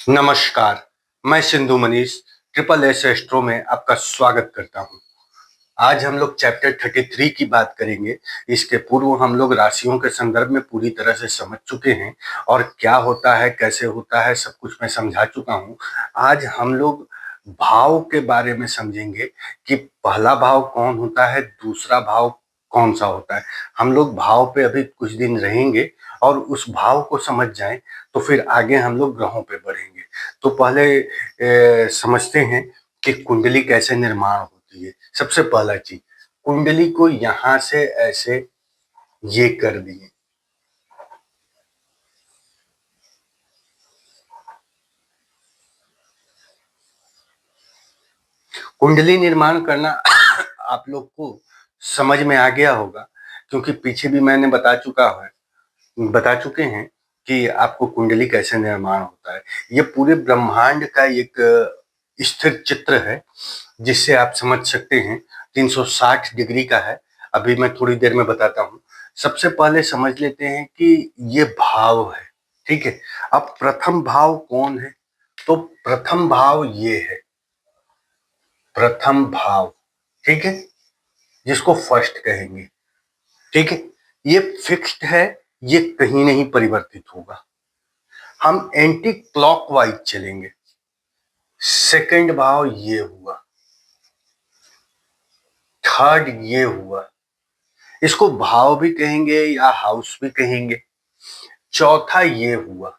नमस्कार, मैं Sindhu Manish triple S astro में आपका स्वागत करता हूं। आज हम लोग चैप्टर 33 की बात करेंगे। इसके पूर्व हम लोग राशियों के संदर्भ में पूरी तरह से समझ चुके हैं और क्या होता है, कैसे होता है, सब कुछ मैं समझा चुका हूं। आज हम लोग भाव के बारे में समझेंगे कि पहला भाव कौन होता है, दूसरा भाव कौन सा होता है। हम लोग भाव पे अभी कुछ दिन रहेंगे और उस भाव को समझ जाएं तो फिर आगे हम लोग ग्रहों पे बढ़ेंगे। तो पहले समझते हैं कि कुंडली कैसे निर्माण होती है। सबसे पहला चीज, कुंडली को यहां से ऐसे ये कर दिए, कुंडली निर्माण करना आप लोग को समझ में आ गया होगा, क्योंकि पीछे भी मैंने बता चुके हैं कि आपको कुंडली कैसे निर्माण होता है। ये पूरे ब्रह्मांड का एक स्थिर चित्र है जिससे आप समझ सकते हैं। 360 डिग्री का है। अभी मैं थोड़ी देर में बताता हूँ। सबसे पहले समझ लेते हैं कि ये भाव है, ठीक है। अब प्रथम भाव कौन है? तो प्रथम भाव ये है, प्रथम भाव, ठीक है, जिसको फर्स्ट कहेंगे, ठीक है। ये फिक्स्ड है, ये कहीं नहीं परिवर्तित होगा। हम एंटी क्लॉकवाइज चलेंगे। सेकंड भाव ये हुआ, थर्ड ये हुआ, इसको भाव भी कहेंगे या हाउस भी कहेंगे। चौथा ये हुआ,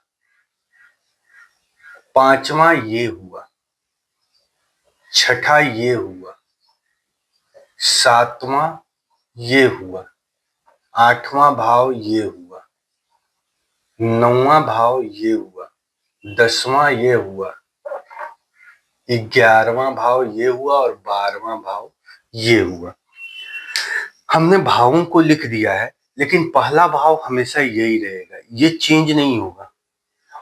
पांचवा ये हुआ, छठा ये हुआ, सातवां ये हुआ, आठवां भाव ये हुआ, नौवां भाव ये हुआ, 10वां ये हुआ, 11वां भाव ये हुआ और 12वां भाव ये हुआ। हमने भावों को लिख दिया है, लेकिन पहला भाव हमेशा यही रहेगा, ये चेंज नहीं होगा।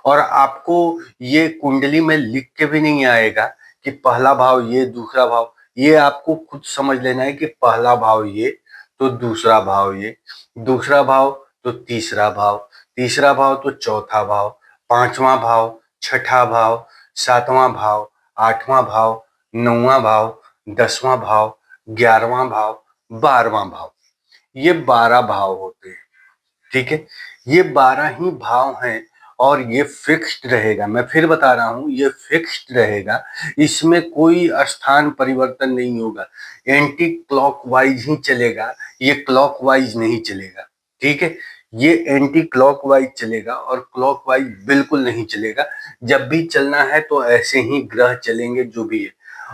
और आपको ये कुंडली में लिख के भी नहीं आएगा कि पहला भाव ये, दूसरा भाव ये। आपको खुद समझ लेना है कि पहला भाव ये तो दूसरा भाव ये, दूसरा भाव तो तीसरा भाव, तीसरा भाव तो चौथा भाव, पांचवा भाव, छठा भाव, सातवां भाव, आठवां भाव, नौवां भाव, 10वां भाव, 11वां भाव, 12वां भाव। ये 12 भाव होते हैं, ठीक है। ये 12 ही भाव हैं और ये फिक्स्ड रहेगा। मैं फिर बता रहा हूं, ये फिक्स्ड रहेगा, इसमें कोई स्थान परिवर्तन नहीं होगा। एंटी क्लॉकवाइज ही चलेगा, ये क्लॉकवाइज नहीं चलेगा, ठीक है। ये एंटी क्लॉकवाइज चलेगा और क्लॉकवाइज बिल्कुल नहीं चलेगा। जब भी चलना है तो ऐसे ही ग्रह चलेंगे जो भी है।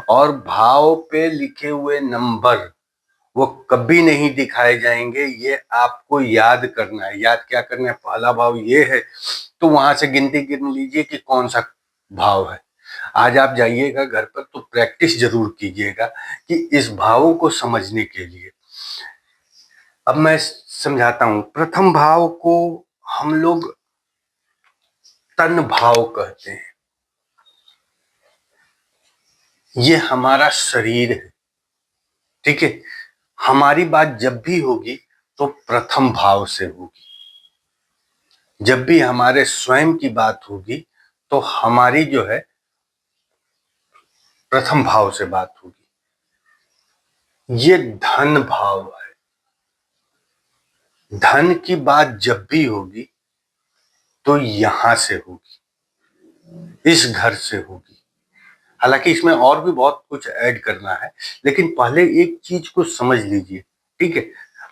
और भाव पे लिखे हुए नंबर वो कभी नहीं दिखाए जाएंगे, ये आपको याद करना है। याद क्या करना है? पहला भाव ये है तो वहां से गिनती गिन लीजिए कि कौन सा भाव है। आज आप जाइएगा घर पर तो प्रैक्टिस जरूर कीजिएगा कि इस भावों को समझने के लिए। अब मैं समझाता हूं। प्रथम भाव को हम लोग तन भाव कहते हैं। ये हमारा शरीर है, ठीक है। हमारी बात जब भी होगी तो प्रथम भाव से होगी। जब भी हमारे स्वयं की बात होगी तो हमारी जो है प्रथम भाव से बात होगी। ये धन भाव है। धन की बात जब भी होगी तो यहां से होगी, इस घर से होगी। हालांकि इसमें और भी बहुत कुछ ऐड करना है, लेकिन पहले एक चीज को समझ लीजिए, ठीक है।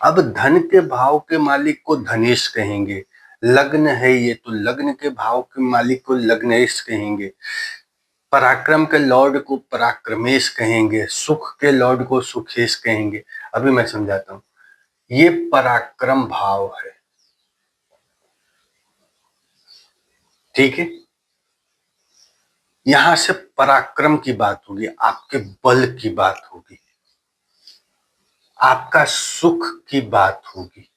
अब धन के भाव के मालिक को धनेश कहेंगे। लग्न है ये तो लग्न के भाव के मालिक को लग्नेश कहेंगे। पराक्रम के लॉर्ड को पराक्रमेश कहेंगे। सुख के लॉर्ड को सुखेश कहेंगे। अभी मैं समझाता हूं। ये पराक्रम भाव है, ठीक है। यहां से पराक्रम की बात होगी, आपके बल की बात होगी, आपका सुख की बात होगी।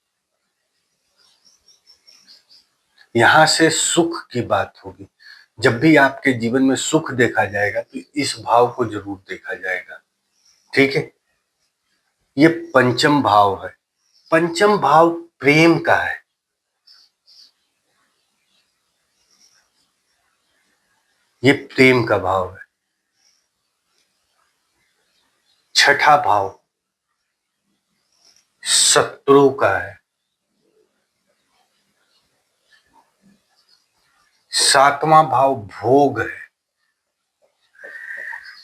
यहां से सुख की बात होगी। जब भी आपके जीवन में सुख देखा जाएगा तो इस भाव को जरूर देखा जाएगा, ठीक है। ये पंचम भाव है। पंचम भाव प्रेम का है। ये प्रेम का भाव है। छठा भाव शत्रु का है। सातवां भाव भोग है,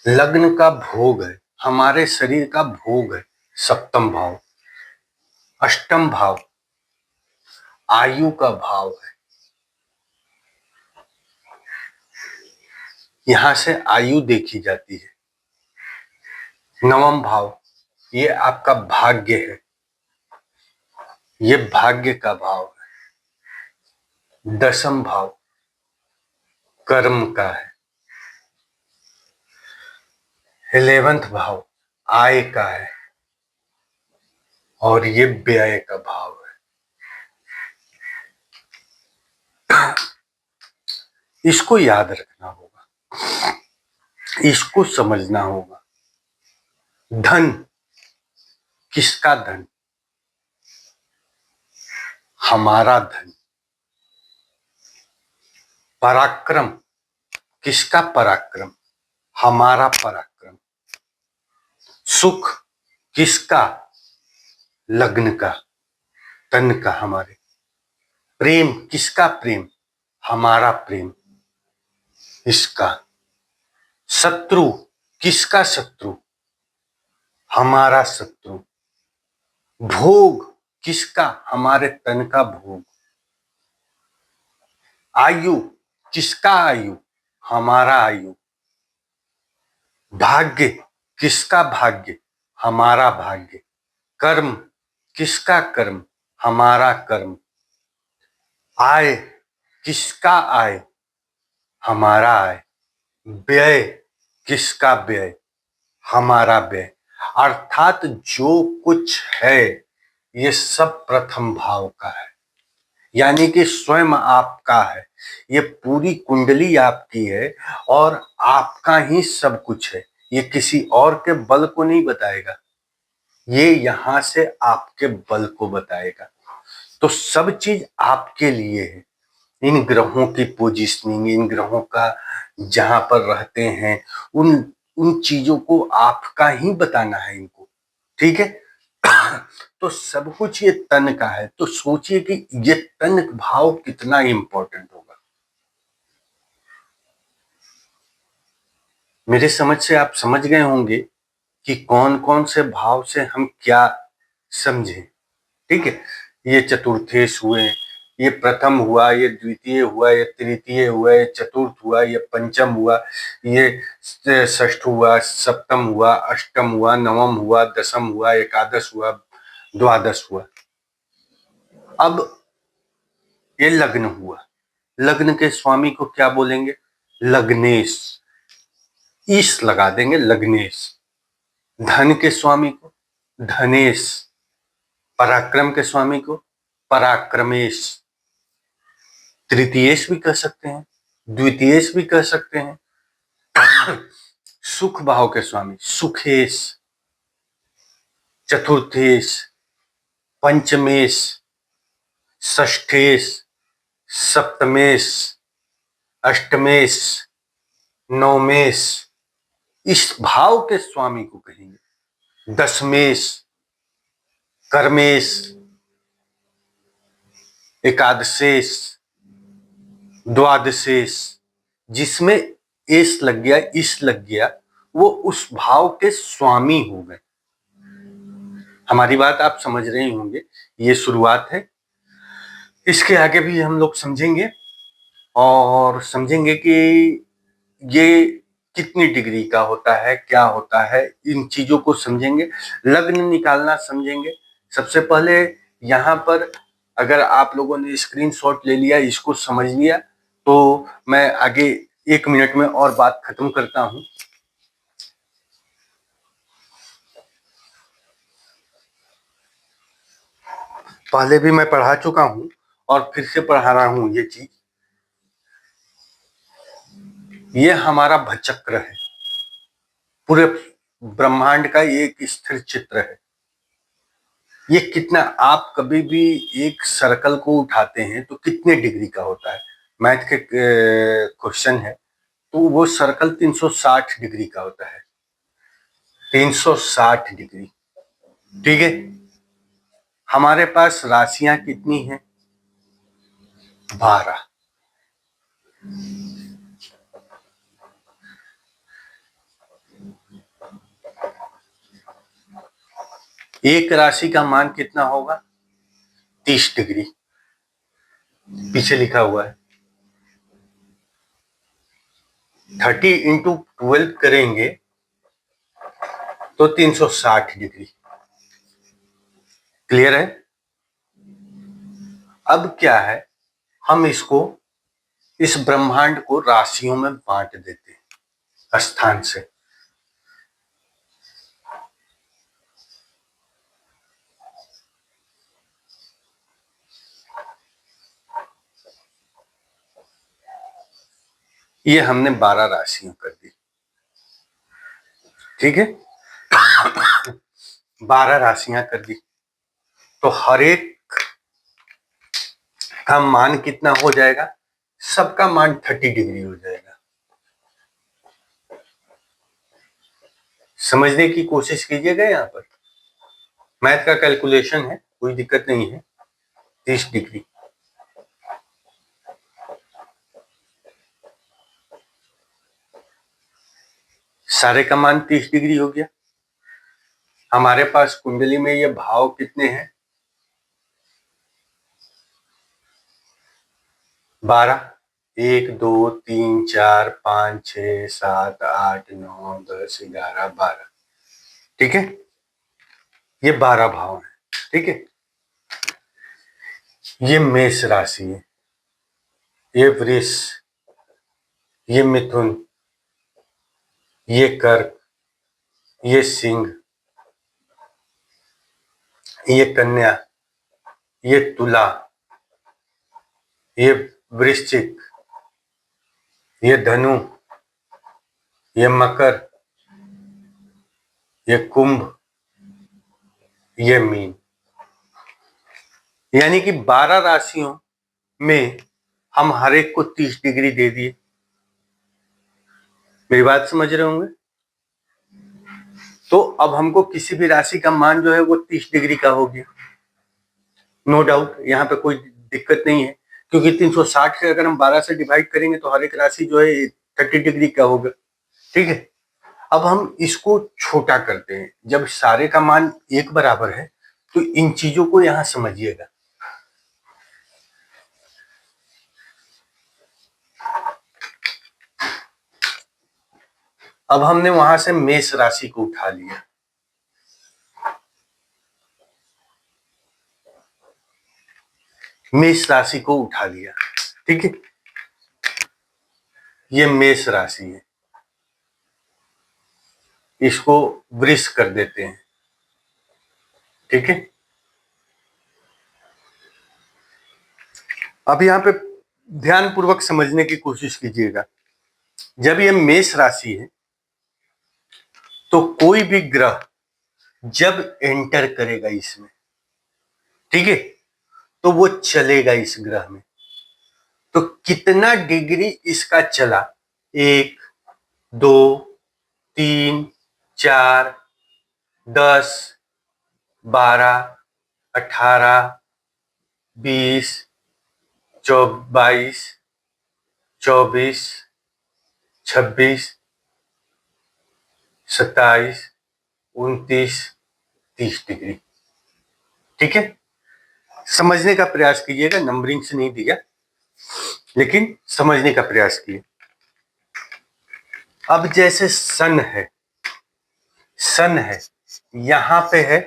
लग्न का भोग है, हमारे शरीर का भोग है, सप्तम भाव। अष्टम भाव आयु का भाव है, यहां से आयु देखी जाती है। नवम भाव ये आपका भाग्य है, ये भाग्य का भाव है। दसम भाव कर्म का है। 11वां भाव आय का है और ये व्यय का भाव है। इसको याद रखना होगा, इसको समझना होगा। धन किसका धन? हमारा धन। पराक्रम किसका पराक्रम? हमारा पराक्रम। सुख किसका? लग्न का, तन का, हमारे। प्रेम किसका प्रेम? हमारा प्रेम, इसका। शत्रु किसका शत्रु? हमारा शत्रु। भोग किसका? हमारे तन का भोग। आयु किसका आयु? हमारा आयु। भाग्य किसका भाग्य? हमारा भाग्य। कर्म किसका कर्म? हमारा कर्म। आय किसका आय? हमारा आय। व्यय किसका व्यय? हमारा व्यय। अर्थात जो कुछ है ये सब प्रथम भाव का है, यानी कि स्वयं आपका है। ये पूरी कुंडली आपकी है और आपका ही सब कुछ है। ये किसी और के बल को नहीं बताएगा, ये यहां से आपके बल को बताएगा। तो सब चीज आपके लिए है। इन ग्रहों की पोजीशनिंग, इन ग्रहों का जहां पर रहते हैं, उन उन चीजों को आपका ही बताना है इनको, ठीक है। तो सब कुछ ये तन का है। तो सोचिए कि ये तन भाव कितना इंपॉर्टेंट होगा। मेरे समझ से आप समझ गए होंगे कि कौन कौन से भाव से हम क्या समझे, ठीक है। ये चतुर्थेश हुए, ये प्रथम हुआ, ये द्वितीय हुआ, ये तृतीय हुआ, ये चतुर्थ हुआ, ये पंचम हुआ, ये षष्ठ हुआ, सप्तम हुआ, अष्टम हुआ, नवम हुआ, दसम हुआ, एकादश हुआ, द्वादश हुआ। अब ये लग्न हुआ। लग्न के स्वामी को क्या बोलेंगे? लग्नेश। ईश लगा देंगे, लग्नेश। धन के स्वामी को धनेश। पराक्रम के स्वामी को पराक्रमेश। तृतीयेश भी कह सकते हैं, द्वितीयेश भी कह सकते हैं। सुख भाव के स्वामी सुखेश। चतुर्थेश, पंचमेश, षष्ठेश, सप्तमेश, अष्टमेश, नवमेश। इस भाव के स्वामी को कहेंगे दशमेश, कर्मेश, एकादशेश, द्वादशेश। जिसमें एस लग गया, इस लग गया, वो उस भाव के स्वामी हो गए। हमारी बात आप समझ रहे होंगे। ये शुरुआत है, इसके आगे भी हम लोग समझेंगे और समझेंगे कि ये कितनी डिग्री का होता है, क्या होता है, इन चीजों को समझेंगे। लग्न निकालना समझेंगे। सबसे पहले यहाँ पर अगर आप लोगों ने स्क्रीनशॉट ले लिया, इसको समझ लिया, तो मैं आगे 1 मिनट में और बात खत्म करता हूं। पहले भी मैं पढ़ा चुका हूं और फिर से पढ़ा रहा हूं ये चीज। ये हमारा भचक्र है, पूरे ब्रह्मांड का एक स्थिर चित्र है। ये कितना, आप कभी भी एक सर्कल को उठाते हैं तो कितने डिग्री का होता है? मैथ के क्वेश्चन है, तो वो सर्कल 360 डिग्री का होता है, 360 डिग्री। ठीक है, हमारे पास राशियां कितनी हैं? 12। एक राशि का मान कितना होगा? 30 डिग्री, पीछे लिखा हुआ है। 30 इंटू 12 करेंगे तो 360 डिग्री। क्लियर है? अब क्या है, हम इस ब्रह्मांड को राशियों में बांट देते हैं स्थान से। ये हमने 12 राशियां कर दी। ठीक है, 12 राशियां कर दी, तो हर एक का मान कितना हो जाएगा? सबका मान 30 डिग्री हो जाएगा। समझने की कोशिश कीजिएगा, यहाँ पर मैथ का कैलकुलेशन है, कोई दिक्कत नहीं है। 30 डिग्री, सारे का मान 30 डिग्री हो गया। हमारे पास कुंडली में ये भाव कितने हैं? 12। 1 2 3 4 5 6 7 8 9 10 11 12। ठीक है, ये 12 भाव हैं। ठीक है, ये मेष राशि है, ये वृष, ये मिथुन, ये कर्क, ये सिंह, ये कन्या, ये तुला, ये वृश्चिक, ये धनु, ये मकर, ये कुंभ, ये मीन। यानी कि 12 राशियों में हम हर एक को 30 डिग्री दे दिए। मेरी बात समझ रहे होंगे? तो अब हमको किसी भी राशि का मान जो है वो 30 डिग्री का हो गया, नो डाउट, यहाँ पे कोई दिक्कत नहीं है, क्योंकि 360 से अगर हम 12 से डिवाइड करेंगे तो हर एक राशि जो है 30 डिग्री का होगा। ठीक है, अब हम इसको छोटा करते हैं। जब सारे का मान एक बराबर है तो इन चीजों को यहां समझिएगा। अब हमने वहां से मेष राशि को उठा लिया, मेष राशि को उठा लिया। ठीक है, ये मेष राशि है, इसको वृष कर देते हैं। ठीक है, अब यहाँ पे ध्यान पूर्वक समझने की कोशिश कीजिएगा। जब ये मेष राशि है तो कोई भी ग्रह जब एंटर करेगा इसमें, ठीक है, तो वो चलेगा इस ग्रह में। तो कितना डिग्री इसका चला? 1 2 3 4 10 12 18 20 22 24 26 27 29 30 डिग्री। ठीक है, समझने का प्रयास कीजिएगा, नंबरिंग से नहीं दिया, लेकिन समझने का प्रयास कीजिए। अब जैसे सन है, सन है यहां पे है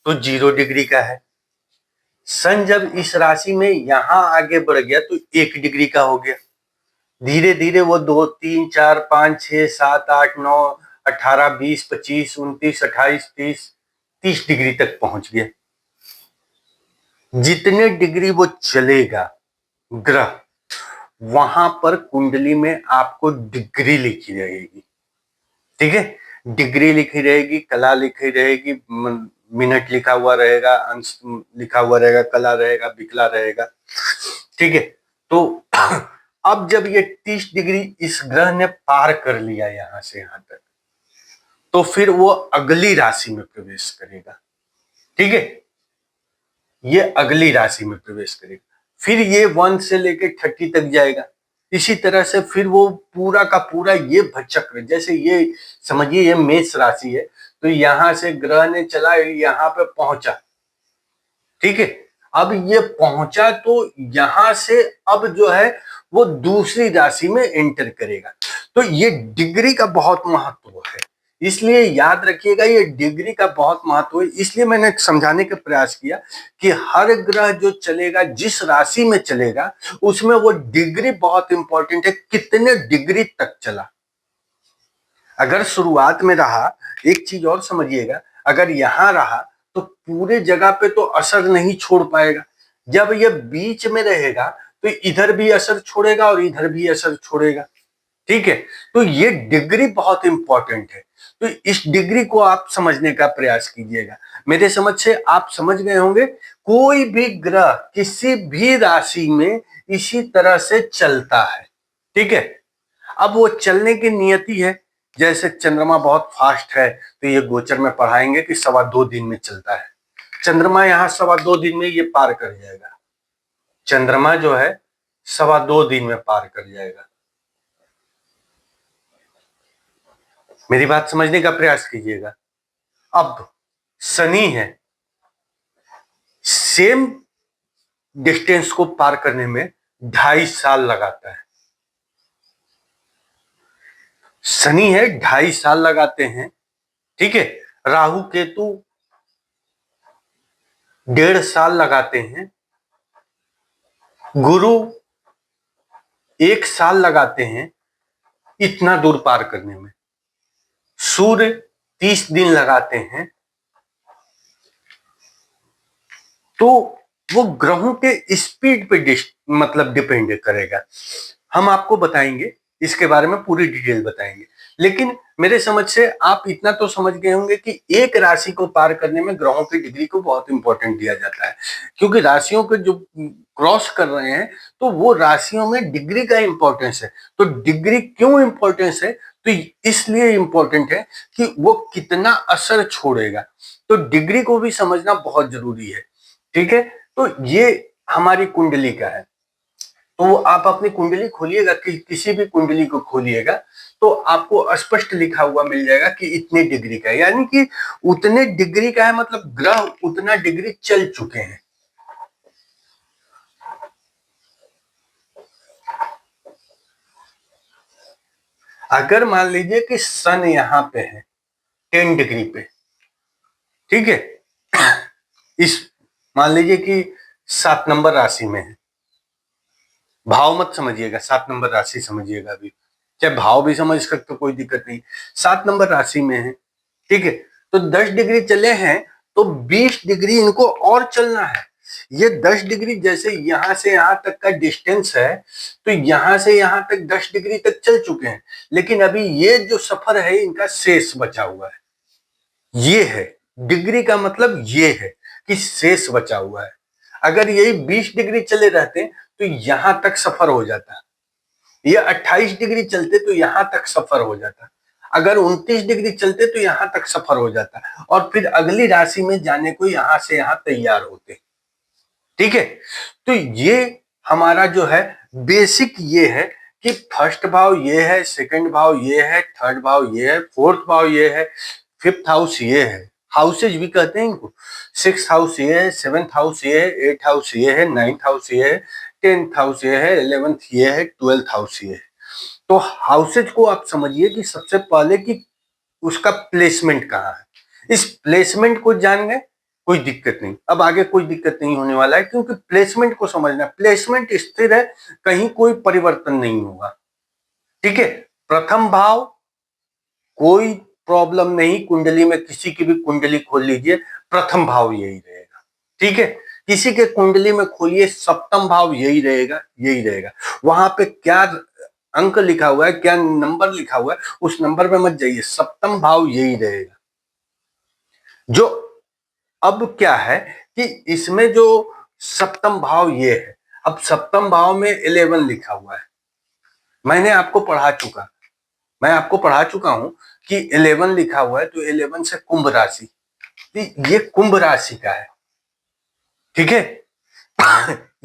तो 0 डिग्री का है। सन जब इस राशि में यहां आगे बढ़ गया तो 1 डिग्री का हो गया। धीरे धीरे वो 2 3 4 5 6 7 8 9 18 20 25 29 28 30 30 डिग्री तक पहुंच गया। जितने डिग्री वो चलेगा ग्रह, वहां पर कुंडली में आपको डिग्री लिखी रहेगी। ठीक है, डिग्री लिखी रहेगी, कला लिखी रहेगी, मिनट लिखा हुआ रहेगा, अंश लिखा हुआ रहेगा, कला रहेगा, बिकला रहेगा। ठीक है, तो अब जब ये 30 डिग्री इस ग्रह ने पार कर लिया यहां से यहां तक, तो फिर वो अगली राशि में प्रवेश करेगा। ठीक है, ये अगली राशि में प्रवेश करेगा, फिर ये 1 से लेकर 30 तक जाएगा। इसी तरह से फिर वो पूरा का पूरा ये चक्र, जैसे ये समझिए ये मेष राशि है, तो यहां से ग्रह ने चला यहां पे पहुंचा। ठीक है, अब ये पहुंचा तो यहां से अब जो है वो दूसरी राशि में एंटर करेगा। तो ये डिग्री का बहुत महत्व है, इसलिए याद रखिएगा, ये डिग्री का बहुत महत्व है। इसलिए मैंने समझाने का प्रयास किया कि हर ग्रह जो चलेगा, जिस राशि में चलेगा, उसमें वो डिग्री बहुत इंपॉर्टेंट है, कितने डिग्री तक चला। अगर शुरुआत में रहा, एक चीज और समझिएगा, अगर यहां रहा तो पूरे जगह पे तो असर नहीं छोड़ पाएगा। जब ये बीच में रहेगा तो इधर भी असर छोड़ेगा और इधर भी असर छोड़ेगा। ठीक है, तो ये डिग्री बहुत इंपॉर्टेंट है। तो इस डिग्री को आप समझने का प्रयास कीजिएगा। मेरे समझ से आप समझ गए होंगे, कोई भी ग्रह किसी भी राशि में इसी तरह से चलता है। ठीक है, अब वो चलने की नियति है। जैसे चंद्रमा बहुत फास्ट है, तो ये गोचर में पढ़ाएंगे कि 2.25 दिन में चलता है। चंद्रमा यहाँ 2.25 दिन में ये पार कर जाएगा। चंद्रमा जो है 2.25 दिन में पार कर जाएगा। मेरी बात समझने का प्रयास कीजिएगा। अब शनि है, सेम डिस्टेंस को पार करने में 2.5 साल लगाता है। शनि है, 2.5 साल लगाते हैं। ठीक है, राहु केतु 1.5 साल लगाते हैं। गुरु 1 साल लगाते हैं इतना दूर पार करने में। सूर्य 30 दिन लगाते हैं। तो वो ग्रहों के स्पीड पे मतलब डिपेंड करेगा। हम आपको बताएंगे, इसके बारे में पूरी डिटेल बताएंगे। लेकिन मेरे समझ से आप इतना तो समझ गए होंगे कि एक राशि को पार करने में ग्रहों की डिग्री को बहुत इंपॉर्टेंट दिया जाता है, क्योंकि राशियों को जो क्रॉस कर रहे हैं तो वो राशियों में डिग्री का इंपॉर्टेंस है। तो डिग्री क्यों इंपॉर्टेंस है? तो इसलिए इंपॉर्टेंट है कि वो कितना असर छोड़ेगा। तो डिग्री को भी समझना बहुत जरूरी है। ठीक है, तो ये हमारी कुंडली का है। तो आप अपनी कुंडली खोलिएगा, किसी भी कुंडली को खोलिएगा तो आपको स्पष्ट लिखा हुआ मिल जाएगा कि इतने डिग्री का है, यानी कि उतने डिग्री का है, मतलब ग्रह उतना डिग्री चल चुके हैं। अगर मान लीजिए कि सन यहां पे है 10 डिग्री पे, ठीक है, इस मान लीजिए कि 7 नंबर राशि में है। भाव मत समझिएगा, 7 नंबर राशि समझिएगा। अभी चाहे भाव भी समझ सकते तो कोई दिक्कत नहीं। 7 नंबर राशि में है, ठीक है, तो 10 डिग्री चले हैं तो 20 डिग्री इनको और चलना है। ये 10 डिग्री जैसे यहां से यहां तक का डिस्टेंस है, तो यहां से यहां तक 10 डिग्री तक चल चुके हैं, लेकिन अभी ये जो सफर है इनका शेष बचा हुआ है। ये है डिग्री का मतलब, ये है कि शेष बचा हुआ है। अगर यही 20 डिग्री चले रहते तो यहां तक सफर हो जाता, ये 28 डिग्री चलते तो यहां तक सफर हो जाता, अगर 29 डिग्री चलते तो यहां तक सफर हो जाता, और फिर अगली राशि में जाने को यहां से यहां तैयार होते। ठीक है, तो ये हमारा जो है बेसिक ये है कि फर्स्ट भाव ये है, सेकंड भाव ये है, थर्ड भाव ये है, फोर्थ भाव ये है, फिफ्थ हाउस ये है, हाउसेज भी कहते हैं इनको। 6th हाउस ये है, 7th हाउस ये है, 8th हाउस ये है, 9th हाउस ये है, 10th हाउस ये है, 11th ये है, 12th हाउस ये है। तो हाउसेज को आप समझिए कि सबसे पहले कि उसका प्लेसमेंट कहाँ है। इस प्लेसमेंट को जान गए, कोई दिक्कत नहीं, अब आगे कोई दिक्कत नहीं होने वाला है, क्योंकि प्लेसमेंट को समझना, प्लेसमेंट स्थिर है, कहीं कोई परिवर्तन नहीं होगा। ठीक है, प्रथम भाव कोई प्रॉब्लम नहीं, कुंडली में किसी की भी कुंडली खोल लीजिए, प्रथम भाव यही रहेगा। ठीक है, किसी के कुंडली में खोलिए, सप्तम भाव यही रहेगा, यही रहेगा। वहां पे क्या अंक लिखा हुआ है, क्या नंबर लिखा हुआ है, उस नंबर पे मत जाइए, सप्तम भाव यही रहेगा। जो अब क्या है कि इसमें जो सप्तम भाव ये है, अब सप्तम भाव में 11 लिखा हुआ है, मैंने आपको पढ़ा चुका मैं आपको पढ़ा चुका हूं कि 11 लिखा हुआ है, तो 11 से कुंभ राशि, ये कुंभ राशि का है, ठीक है।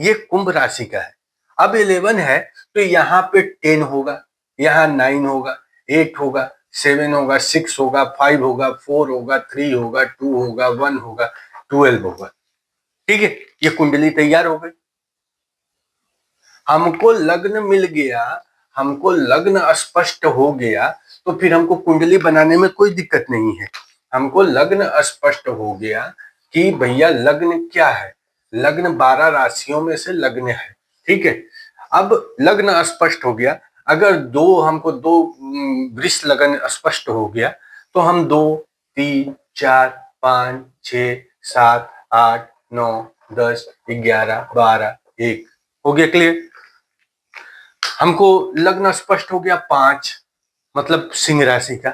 ये कुंभ राशि का है। अब 11 है तो यहाँ पे 10 होगा, यहाँ 9 होगा, 8 होगा, 7 होगा, 6 होगा, 5 होगा, 4 होगा, 3 होगा, 2 होगा, 1 होगा, 12 होगा, ठीक है। ये कुंडली तैयार हो गई। हमको लग्न मिल गया, हमको लग्न स्पष्ट हो गया, तो फिर हमको कुंडली बनाने में कोई दिक्कत नहीं है। हमको लग्न स्पष्ट हो गया कि भैया लग्न क्या है, लग्न 12 राशियों में से लग्न है, ठीक है। अब लग्न स्पष्ट हो गया, अगर हमको दो वृष लग्न स्पष्ट हो गया, तो हम 2, 3, 4, 5, 6, 7, 8, 9, 10, 11, 12, 1 हो गया क्लियर। हमको लग्न स्पष्ट हो गया 5, मतलब सिंह राशि का,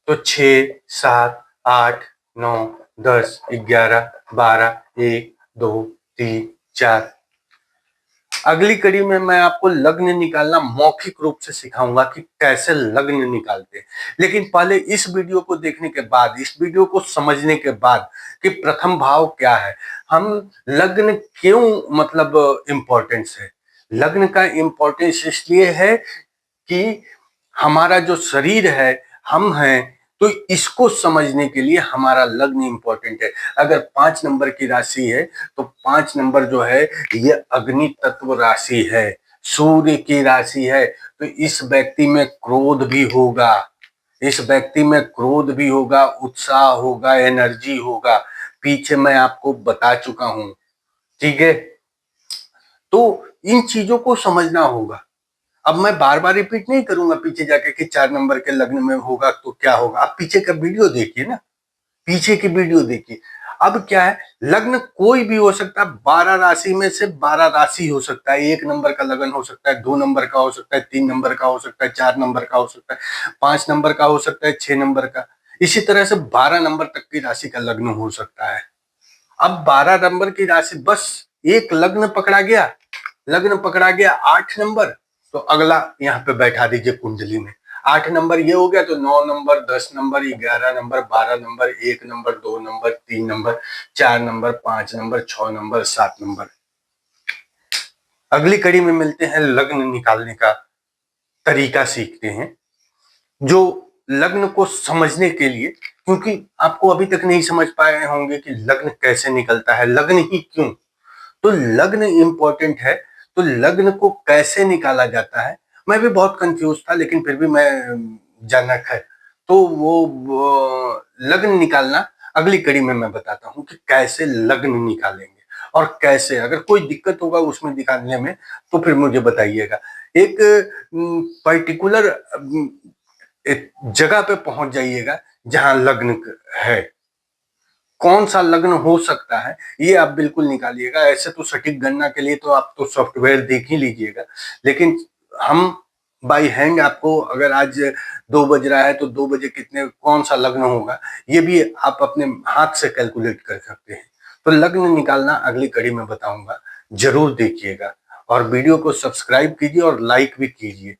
तो 6, 7, 8, 9, 10, 11, 12, 1, 2, 3, 4। अगली कड़ी में मैं आपको लग्न निकालना मौखिक रूप से सिखाऊंगा कि कैसे लग्न निकालते हैं। लेकिन पहले इस वीडियो को देखने के बाद, इस वीडियो को समझने के बाद कि प्रथम भाव क्या है, हम लग्न क्यों मतलब इम्पोर्टेंस है। लग्न का इम्पोर्टेंस इसलिए है कि हमारा जो शरीर है, हम हैं, तो इसको समझने के लिए हमारा लग्न इंपॉर्टेंट है। अगर 5 नंबर की राशि है, तो 5 नंबर जो है ये अग्नि तत्व राशि है, सूर्य की राशि है, तो इस व्यक्ति में क्रोध भी होगा, इस व्यक्ति में क्रोध भी होगा, उत्साह होगा, एनर्जी होगा, पीछे मैं आपको बता चुका हूं, ठीक है। तो इन चीजों को समझना होगा। अब मैं बार बार रिपीट नहीं करूंगा पीछे जाके कि 4 नंबर के लग्न में होगा तो क्या होगा। आप पीछे का वीडियो देखिए ना, पीछे की वीडियो देखिए। अब क्या है, लग्न कोई भी हो सकता है, 12 राशि में से 12 राशि हो सकता है। 1 नंबर का लग्न हो सकता है, 2 नंबर का हो सकता है, 3 नंबर का हो सकता है, 4 नंबर का हो सकता है, 5 नंबर का हो सकता है, 6 नंबर का, इसी तरह से 12 नंबर तक की राशि का लग्न हो सकता है। अब 12 नंबर की राशि, बस एक लग्न पकड़ा गया, लग्न पकड़ा गया 8 नंबर, तो अगला यहाँ पे बैठा दीजिए कुंडली में। 8 नंबर ये हो गया, तो 9 number, 10 number, 11 number, 12 number, 1 number, 2 number, 3 number, 4 number, 5 number, 6 number, 7 number. अगली कड़ी में मिलते हैं, लग्न निकालने का तरीका सीखते हैं, जो लग्न को समझने के लिए, क्योंकि आपको अभी तक नहीं समझ पाए होंगे कि लग्न कैसे निकलता है, लग्न ही क्यों। तो लग्न इंपॉर्टेंट है, तो लग्न को कैसे निकाला जाता है, मैं भी बहुत कंफ्यूज था, लेकिन फिर भी मैं जानक है, तो वो लग्न निकालना अगली कड़ी में मैं बताता हूँ कि कैसे लग्न निकालेंगे, और कैसे अगर कोई दिक्कत होगा उसमें निकालने में तो फिर मुझे बताइएगा। एक पर्टिकुलर एक जगह पे पहुंच जाइएगा जहां लग्न है, कौन सा लग्न हो सकता है ये आप बिल्कुल निकालिएगा। ऐसे तो सटीक गणना के लिए तो आप तो सॉफ्टवेयर देख ही लीजिएगा, लेकिन हम बाई हैंड आपको, अगर आज 2 बज रहा है तो 2 बजे कितने कौन सा लग्न होगा ये भी आप अपने हाथ से कैलकुलेट कर सकते हैं। तो लग्न निकालना अगली कड़ी में बताऊंगा, जरूर देखिएगा, और वीडियो को सब्सक्राइब कीजिए और लाइक भी कीजिए।